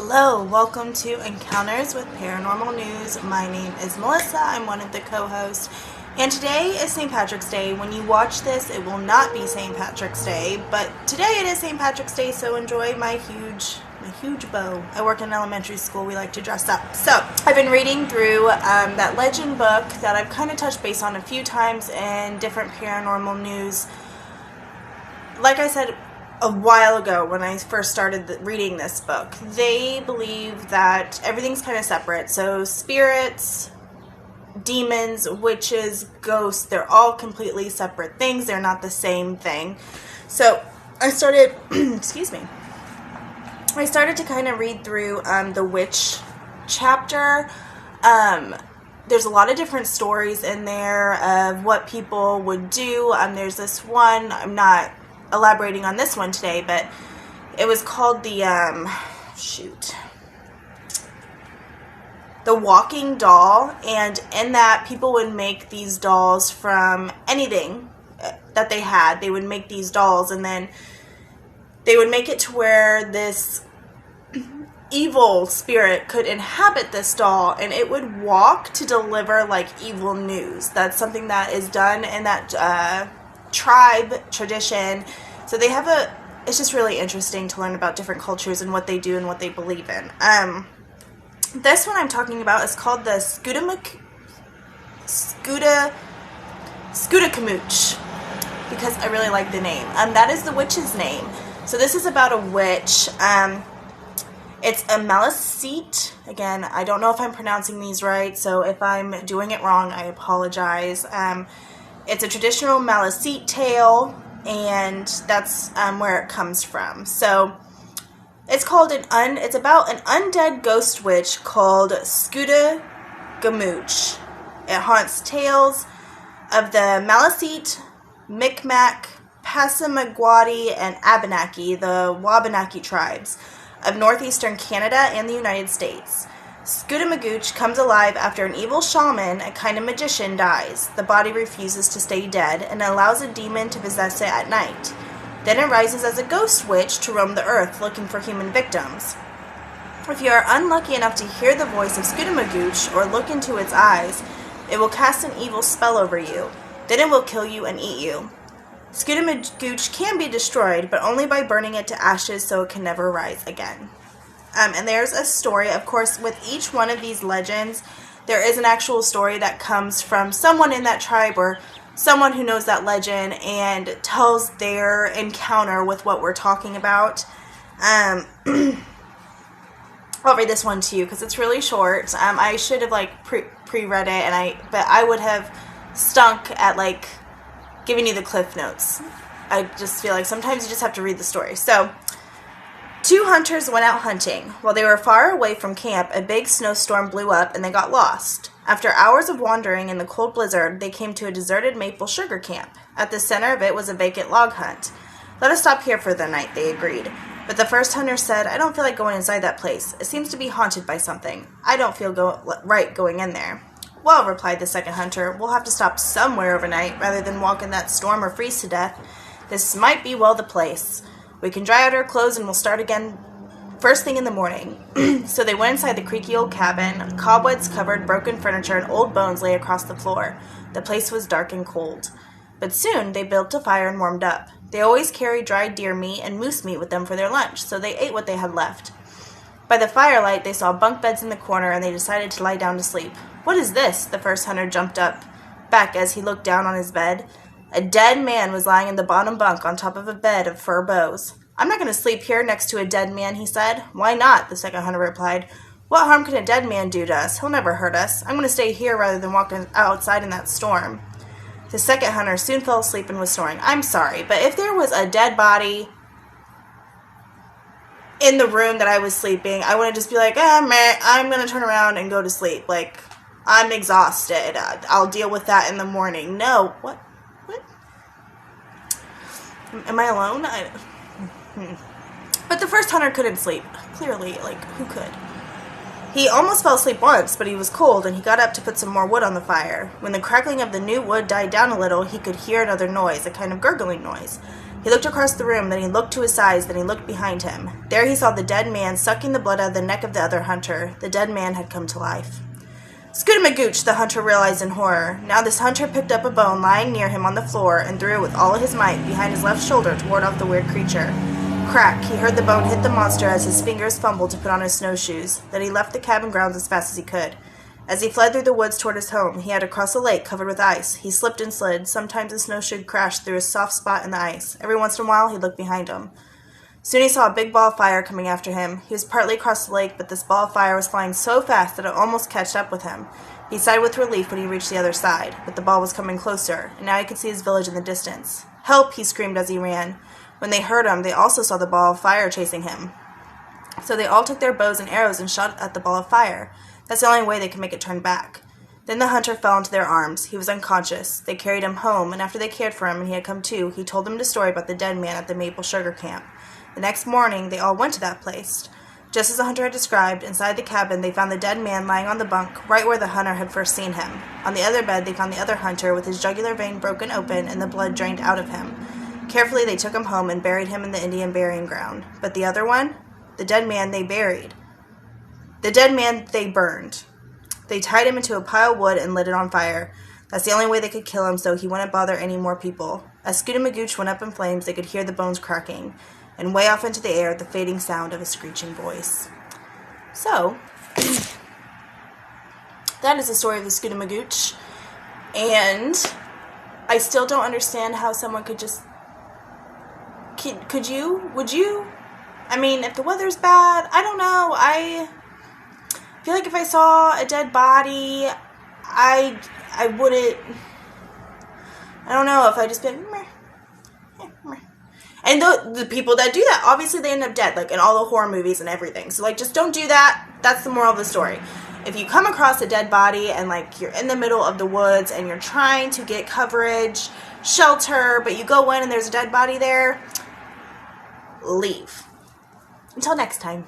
Hello, welcome to Encounters with Paranormal News. My name is Melissa. I'm one of the co-hosts. And today is St. Patrick's Day. When you watch this, it will not be St. Patrick's Day, but today it is St. Patrick's Day, so enjoy my huge bow. I work in elementary school. We like to dress up. So, I've been reading through that legend book that I've kind of touched base on a few times in different paranormal news. Like I said a while ago when I first started reading this book, they believe that everything's kind of separate. So spirits, demons, witches, ghosts, they're all completely separate things. They're not the same thing. So I started, I started to kind of read through the witch chapter. There's a lot of different stories in there of what people would do. There's this one, I'm not elaborating on this one today, but it was called the walking doll, and in that people would make these dolls from anything that they had. They would make these dolls, and then they would make it to where this evil spirit could inhabit this doll, and it would walk to deliver like evil news. That's something that is done in that tribe tradition. So they have it's just really interesting to learn about different cultures and what they do and what they believe in. This one I'm talking about is called the Skudakumooch, because I really like the name. That is the witch's name. So this is about a witch. It's a Malicete. Again, I don't know if I'm pronouncing these right, so if I'm doing it wrong, I apologize. It's a traditional Malicete tale, and that's where it comes from. So it's called it's about an undead ghost witch called Skudakumooch. It haunts tales of the Malicete, Micmac, Passamaquoddy, and Abenaki, the Wabanaki tribes of northeastern Canada and the United States. Skudakumooch comes alive after an evil shaman, a kind of magician, dies. The body refuses to stay dead and allows a demon to possess it at night. Then it rises as a ghost witch to roam the earth looking for human victims. If you are unlucky enough to hear the voice of Skudakumooch or look into its eyes, it will cast an evil spell over you. Then it will kill you and eat you. Skudakumooch can be destroyed, but only by burning it to ashes, so it can never rise again. And there's a story, of course, with each one of these legends, there is an actual story that comes from someone in that tribe or someone who knows that legend and tells their encounter with what we're talking about. I'll read this one to you because it's really short. I should have pre-read it, but I would have stunk at giving you the cliff notes. I just feel like sometimes you just have to read the story. So, 2 hunters went out hunting. While they were far away from camp, a big snowstorm blew up and they got lost. After hours of wandering in the cold blizzard, they came to a deserted maple sugar camp. At the center of it was a vacant log hut. "Let us stop here for the night," they agreed. But the first hunter said, "I don't feel like going inside that place. It seems to be haunted by something. I don't feel right going in there." "Well," replied the second hunter, "we'll have to stop somewhere overnight rather than walk in that storm or freeze to death. This might be the place. We can dry out our clothes and we'll start again first thing in the morning." So they went inside the creaky old cabin. Cobwebs covered broken furniture and old bones lay across the floor. The place was dark and cold. But soon they built a fire and warmed up. They always carried dried deer meat and moose meat with them for their lunch, so they ate what they had left. By the firelight, they saw bunk beds in the corner and they decided to lie down to sleep. "What is this?" The first hunter jumped back as he looked down on his bed. A dead man was lying in the bottom bunk on top of a bed of fur bows. "I'm not going to sleep here next to a dead man," he said. "Why not?" the second hunter replied. "What harm can a dead man do to us? He'll never hurt us. I'm going to stay here rather than walk outside in that storm." The second hunter soon fell asleep and was snoring. "I'm sorry, but if there was a dead body in the room that I was sleeping, I wouldn't just be like, meh, I'm going to turn around and go to sleep. I'm exhausted. I'll deal with that in the morning." No. What? Am I alone? But the first hunter couldn't sleep. Clearly, who could? He almost fell asleep once, but he was cold, and he got up to put some more wood on the fire. When the crackling of the new wood died down a little, he could hear another noise, a kind of gurgling noise. He looked across the room, then he looked to his sides, then he looked behind him. There he saw the dead man sucking the blood out of the neck of the other hunter. The dead man had come to life. Skudakumooch, the hunter realized in horror. Now this hunter picked up a bone lying near him on the floor and threw it with all his might behind his left shoulder to ward off the weird creature. Crack! He heard the bone hit the monster as his fingers fumbled to put on his snowshoes. Then he left the cabin grounds as fast as he could. As he fled through the woods toward his home, he had to cross a lake covered with ice. He slipped and slid. Sometimes his snowshoe crashed through a soft spot in the ice. Every once in a while, he looked behind him. Soon he saw a big ball of fire coming after him. He was partly across the lake, but this ball of fire was flying so fast that it almost caught up with him. He sighed with relief when he reached the other side, but the ball was coming closer, and now he could see his village in the distance. "Help!" he screamed as he ran. When they heard him, they also saw the ball of fire chasing him. So they all took their bows and arrows and shot at the ball of fire. That's the only way they could make it turn back. Then the hunter fell into their arms. He was unconscious. They carried him home, and after they cared for him and he had come to, he told them the story about the dead man at the maple sugar camp. The next morning, they all went to that place. Just as the hunter had described, inside the cabin they found the dead man lying on the bunk, right where the hunter had first seen him. On the other bed they found the other hunter with his jugular vein broken open and the blood drained out of him. Carefully they took him home and buried him in the Indian burying ground. But the other one? The dead man they buried. The dead man they burned. They tied him into a pile of wood and lit it on fire. That's the only way they could kill him so he wouldn't bother any more people. As Skudakumooch went up in flames, they could hear the bones cracking, and way off into the air, the fading sound of a screeching voice. So, that is the story of the Skudakumooch, and I still don't understand how someone could just... Could you? Would you? I mean, if the weather's bad, I don't know. I feel like if I saw a dead body, I wouldn't... I don't know if I just been... And the people that do that, obviously they end up dead, like in all the horror movies and everything. So, like, just don't do that. That's the moral of the story. If you come across a dead body and, like, you're in the middle of the woods and you're trying to get coverage, shelter, but you go in and there's a dead body there, leave. Until next time.